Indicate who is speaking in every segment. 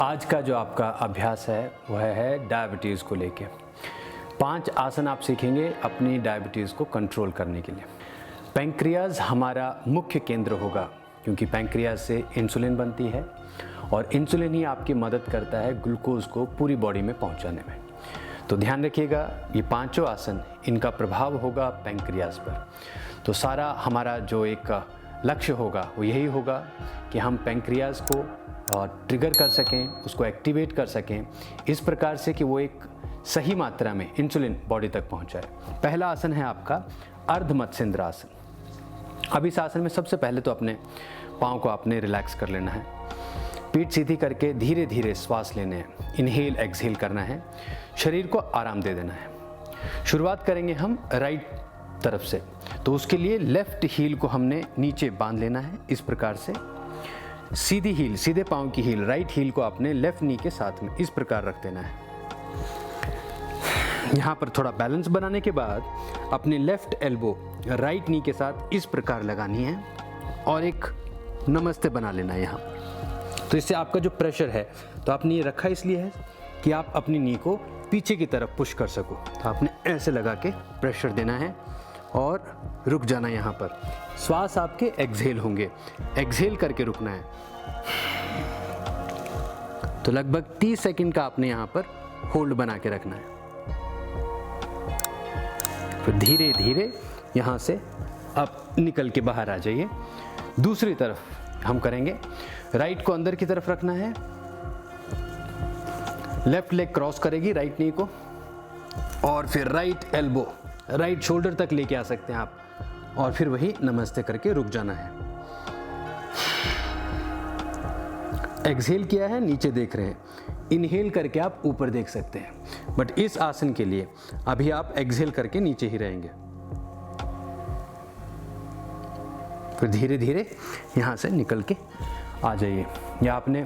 Speaker 1: आज का जो आपका अभ्यास है वह है डायबिटीज़ को लेके। 5 आसन आप सीखेंगे अपनी डायबिटीज़ को कंट्रोल करने के लिए। पैंक्रियाज हमारा मुख्य केंद्र होगा क्योंकि पैंक्रियाज से इंसुलिन बनती है और इंसुलिन ही आपकी मदद करता है ग्लूकोज को पूरी बॉडी में पहुंचाने में। तो ध्यान रखिएगा, ये 5 आसन इनका प्रभाव होगा पैंक्रियाज पर। तो सारा हमारा जो एक लक्ष्य होगा वो यही होगा कि हम पैंक्रियाज को ट्रिगर कर सकें, उसको एक्टिवेट कर सकें इस प्रकार से कि वो एक सही मात्रा में इंसुलिन बॉडी तक पहुंचाए। पहला आसन है आपका अर्ध मत्स्येंद्र आसन। अब इस आसन में सबसे पहले तो अपने पाँव को आपने रिलैक्स कर लेना है, पीठ सीधी करके धीरे धीरे श्वास लेने हैं, इनहेल एक्सहेल करना है, शरीर को आराम दे देना है। शुरुआत करेंगे हम राइट तरफ से, तो उसके लिए लेफ्ट हील को हमने नीचे बांध लेना है इस प्रकार से। सीधी हील, सीधे पाँव की हील, राइट हील को आपने लेफ्ट नी के साथ में इस प्रकार रख देना है। यहाँ पर थोड़ा बैलेंस बनाने के बाद अपने लेफ्ट एल्बो राइट नी के साथ इस प्रकार लगानी है और एक नमस्ते बना लेना है यहाँ। तो इससे आपका जो प्रेशर है, तो आपने ये रखा इसलिए है कि आप अपनी नी को पीछे की तरफ पुश कर सको। तो आपने ऐसे लगा के प्रेशर देना है और रुक जाना यहाँ पर। श्वास आपके एक्सहेल होंगे, एक्सहेल करके रुकना है। तो लगभग 30 सेकंड का आपने यहाँ पर होल्ड बना के रखना है। फिर धीरे धीरे यहाँ से आप निकल के बाहर आ जाइए। दूसरी तरफ हम करेंगे, राइट को अंदर की तरफ रखना है, लेफ्ट लेग क्रॉस करेगी राइट नी को, और फिर राइट एल्बो राइट शोल्डर तक लेके आ सकते हैं आप, और फिर वही नमस्ते करके रुक जाना है। एक्सहेल किया है, नीचे देख रहे हैं, इनहेल करके आप ऊपर देख सकते हैं, बट इस आसन के लिए अभी आप एक्सहेल करके नीचे ही रहेंगे। फिर धीरे धीरे यहाँ से निकल के आ जाइए। यह आपने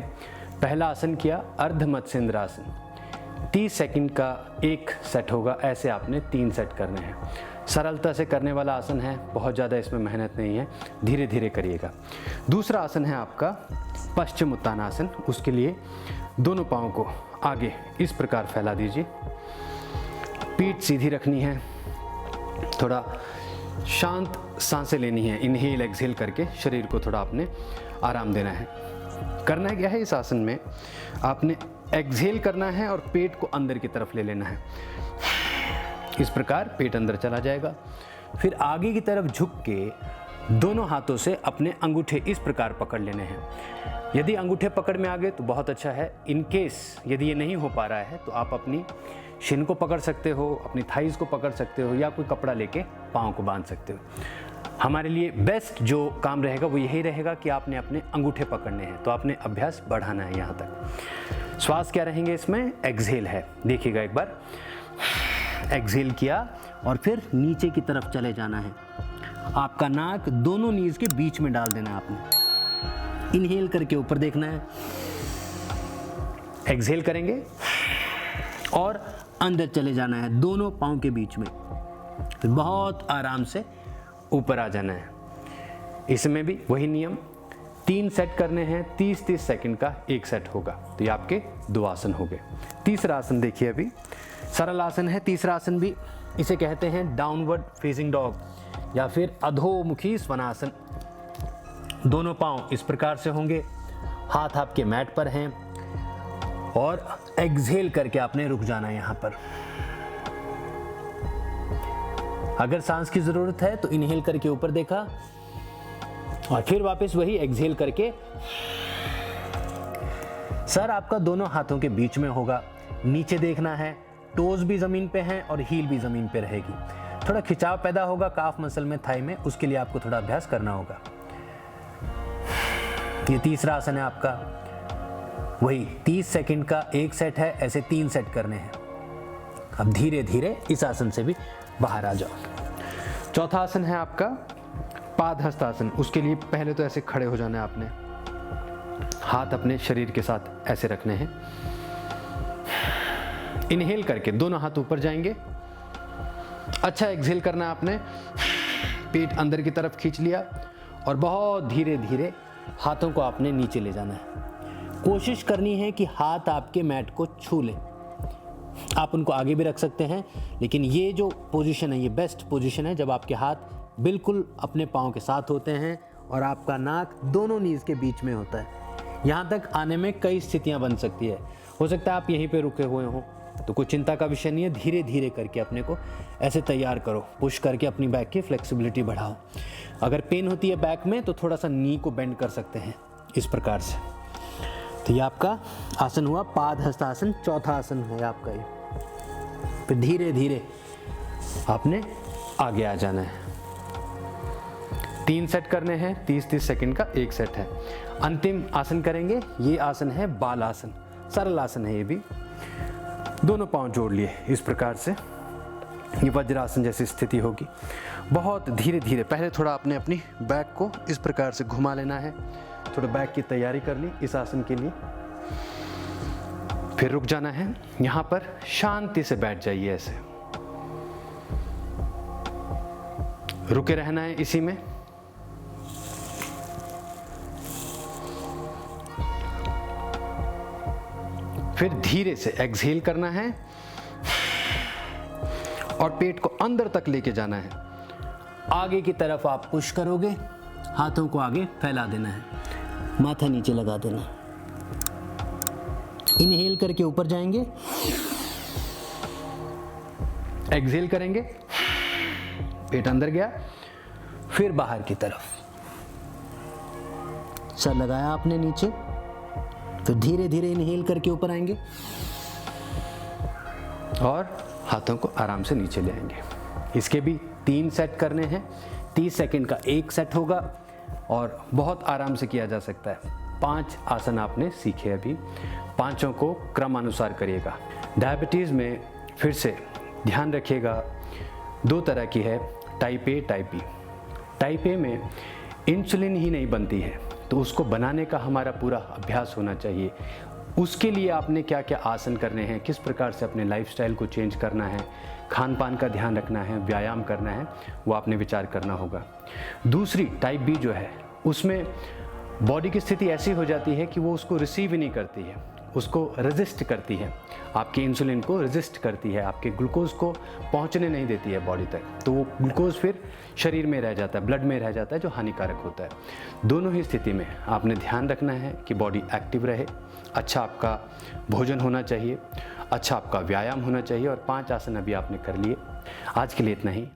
Speaker 1: पहला आसन किया अर्ध मत्स्येंद्र आसन। 30 सेकंड का एक सेट होगा, ऐसे आपने 3 सेट करने हैं। सरलता से करने वाला आसन है, बहुत ज़्यादा इसमें मेहनत नहीं है, धीरे धीरे करिएगा। दूसरा आसन है आपका पश्चिम उत्तानासन। उसके लिए दोनों पाँव को आगे इस प्रकार फैला दीजिए, पीठ सीधी रखनी है, थोड़ा शांत सांसें लेनी है, इनहेल एक्सहेल करके शरीर को थोड़ा आपने आराम देना है। करना क्या है इस आसन में, आपने एक्सहेल करना है और पेट को अंदर की तरफ ले लेना है। इस प्रकार पेट अंदर चला जाएगा। फिर आगे की तरफ झुक के दोनों हाथों से अपने अंगूठे इस प्रकार पकड़ लेने हैं। यदि अंगूठे पकड़ में आ गए तो बहुत अच्छा है। इन केस यदि ये नहीं हो पा रहा है तो आप अपनी शिन को पकड़ सकते हो, अपनी थाइज को पकड़ सकते हो, या कोई कपड़ा लेके पाँव को बांध सकते हो। हमारे लिए बेस्ट जो काम रहेगा वो यही रहेगा कि आपने अपने अंगूठे पकड़ने हैं, तो आपने अभ्यास बढ़ाना है यहाँ तक। श्वास क्या रहेंगे इसमें, एक्सहेल है, देखिएगा एक बार। एक्सहेल किया और फिर नीचे की तरफ चले जाना है। आपका नाक दोनों नीज के बीच में डाल देना है आपने। इनहेल करके ऊपर देखना है, एक्सहेल करेंगे और अंदर चले जाना है दोनों पाँव के बीच में। फिर बहुत आराम से ऊपर आ जाना है। इसमें भी वही नियम, 3 सेट करने हैं, 30-30 सेकंड का एक सेट होगा। तो ये आपके 2 आसन हो गए। तीसरा आसन देखिए, अभी सरल आसन है। तीसरा आसन भी इसे कहते हैं डाउनवर्ड फेसिंग डॉग या फिर अधोमुखी स्वनासन। दोनों पाँव इस प्रकार से होंगे, हाथ आपके मैट पर हैं और एक्सहेल करके आपने रुक जाना है यहाँ पर। अगर सांस की जरूरत है तो इनहेल करके ऊपर देखा और फिर वापस वही एक्सहेल करके। सर आपका दोनों हाथों के बीच में होगा, नीचे देखना है, टोज भी जमीन पे हैं और हील भी जमीन पे रहेगी। थोड़ा खिंचाव पैदा होगा काफ मसल में, थाई में, उसके लिए आपको थोड़ा अभ्यास करना होगा। ये तीसरा आसन है आपका, वही 30 सेकंड का एक सेट है, ऐसे 3 सेट करने हैं। अब धीरे धीरे इस आसन से भी बाहर आ जाओ। चौथा आसन है आपका पादहस्तासन। उसके लिए पहले तो ऐसे खड़े हो जाना है आपने, हाथ अपने शरीर के साथ ऐसे रखने हैं। इनहेल करके दोनों हाथ ऊपर जाएंगे, अच्छा एक्सहेल करना है आपने, पेट अंदर की तरफ खींच लिया और बहुत धीरे धीरे हाथों को आपने नीचे ले जाना है। कोशिश करनी है कि हाथ आपके मैट को छू लें। आप उनको आगे भी रख सकते हैं, लेकिन ये जो पोजीशन है ये बेस्ट पोजीशन है जब आपके हाथ बिल्कुल अपने पाँव के साथ होते हैं और आपका नाक दोनों नीज़ के बीच में होता है। यहाँ तक आने में कई स्थितियाँ बन सकती है। हो सकता है आप यहीं पे रुके हुए हों, तो कोई चिंता का विषय नहीं है। धीरे धीरे करके अपने को ऐसे तैयार करो, पुश करके अपनी बैक की फ्लेक्सिबिलिटी बढ़ाओ। अगर पेन होती है बैक में तो थोड़ा सा नी को बेंड कर सकते हैं इस प्रकार से। तो ये आपका आसन हुआ पाद हस्तासन, चौथा आसन है आपका ये। फिर धीरे धीरे आपने आगे आ जाना है। 3 सेट करने हैं, 30-30 सेकंड का एक सेट है। अंतिम आसन करेंगे, ये आसन है बाल आसन, सरल आसन है ये भी। दोनों पांव जोड़ लिए इस प्रकार से, ये वज्रासन जैसी स्थिति होगी। बहुत धीरे धीरे पहले थोड़ा आपने अपनी बैक को इस प्रकार से घुमा लेना है, थोड़ा बैक की तैयारी कर ली इस आसन के लिए। फिर रुक जाना है, यहाँ पर शांति से बैठ जाइए, ऐसे रुके रहना है इसी में। फिर धीरे से एक्सहेल करना है और पेट को अंदर तक लेके जाना है। आगे की तरफ आप पुश करोगे, हाथों को आगे फैला देना है, माथा नीचे लगा देना। इनहेल करके ऊपर जाएंगे, एक्सहेल करेंगे, पेट अंदर गया, फिर बाहर की तरफ सर लगाया आपने नीचे, फिर धीरे धीरे इनहेल करके ऊपर आएंगे और हाथों को आराम से नीचे ले आएंगे। इसके भी 3 सेट करने हैं, 30 सेकंड का एक सेट होगा और बहुत आराम से किया जा सकता है। 5 आसन आपने सीखे अभी, पांचों को क्रमानुसार करिएगा। डायबिटीज़ में फिर से ध्यान रखिएगा, 2 तरह की है, type A type B. Type A में इंसुलिन ही नहीं बनती है, तो उसको बनाने का हमारा पूरा अभ्यास होना चाहिए। उसके लिए आपने क्या क्या आसन करने हैं, किस प्रकार से अपने लाइफस्टाइल को चेंज करना है, खान पान का ध्यान रखना है, व्यायाम करना है, वो आपने विचार करना होगा। दूसरी टाइप बी जो है, उसमें बॉडी की स्थिति ऐसी हो जाती है कि वो उसको रिसीव ही नहीं करती है, उसको रेजिस्ट करती है, आपके इंसुलिन को रेजिस्ट करती है, आपके ग्लूकोज को पहुंचने नहीं देती है बॉडी तक। तो वो ग्लूकोज फिर शरीर में रह जाता है, ब्लड में रह जाता है, जो हानिकारक होता है। दोनों ही स्थिति में आपने ध्यान रखना है कि बॉडी एक्टिव रहे, अच्छा आपका भोजन होना चाहिए, अच्छा आपका व्यायाम होना चाहिए। और 5 आसन अभी आपने कर लिए। आज के लिए इतना ही।